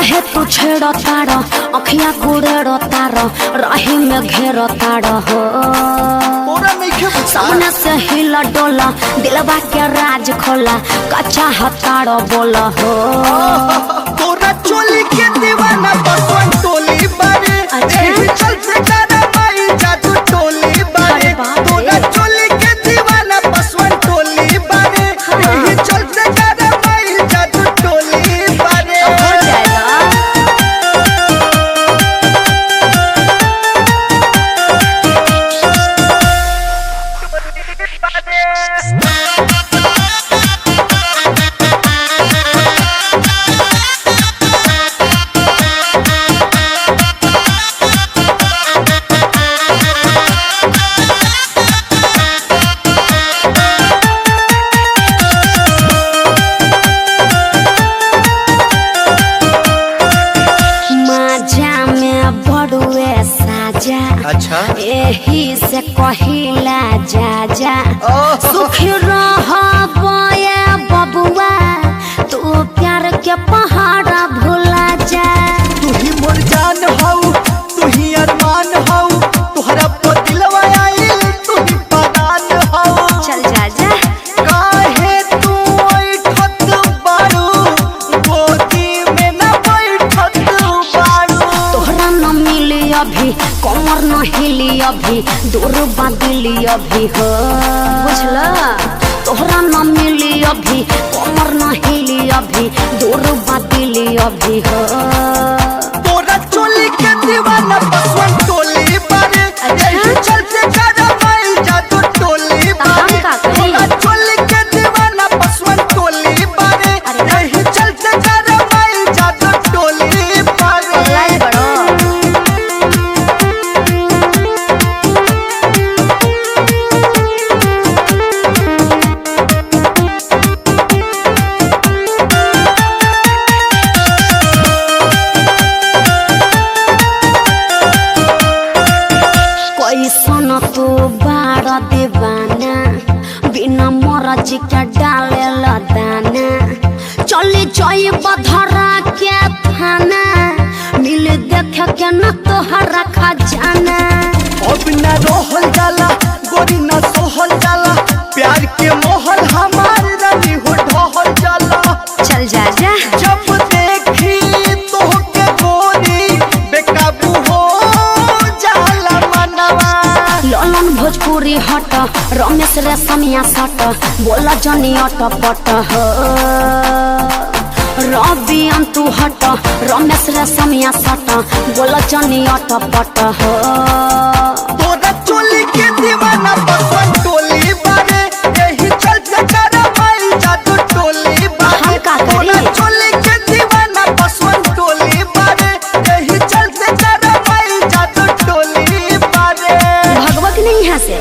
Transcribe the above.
तारो अखिया गुड़ेरो तारो राही में घेरो तारो हो सामने से हिला डोला दिलवा के राज खोला कच्चा हतारो बोला हो तोरा चोली के दीवाना बसवन टोली बारे एही चल से करे माई जादू टोली बारे तोरा चोली के दीवाना बसवन टोली बारे एही चल से करे माई जादू टोली बारे हो जाएगा। अच्छा यही से कहिला जा जा सुखी रह बबुआ तू प्यार के पहाड़ा भुला जा तू ही मोर जान हऊ तू ही अरमान हऊ तोहरा पर दिलवा आइल तू ही परान हऊ चल जा जा काहे तू बैठत बारू गोदी में न बैठत बारू तोहरा न मिली अभी कमर न हिली अभी दूर बादिली अभी हो बुझला तोहरा न मिली अभी कमर न हिली अभी दूर बादिली अभी हो तोरा चोली के दीवाना बसवन टोली बारे यही चल से करे माई जादू टोली बारे तोरा चोली के दीवाना बसवन टोली बारे यही चल से करे माई जादू टोली बारे कैसन तू बाड़ दीवाना बिना मरजी के डाले दाना चली जाई बधरा के थाना मिल देख के न तोहरा खजाना अब न रोहल जाला गोरी न सोहल जाला प्यार के मोहल हमार रानी हो ढहल जाला चल जा जा जब देखी तोहके गोरी बेकाबू हो जाला मनवा ललन भोजपुरी हट रमेश रेशमिया सट बोला जनी अट पट हो रवि अंतु हट रमेश रेशमिया सट बोला जनी अट पट हो तोरा चोली के दीवाना बसवन टोली बारे यही चल से करे माई जादू टोली बारे तोरा चोली के दीवाना बसवन टोली बारे यही चल से करे माई जादू टोली बारे भगवत नहीं है से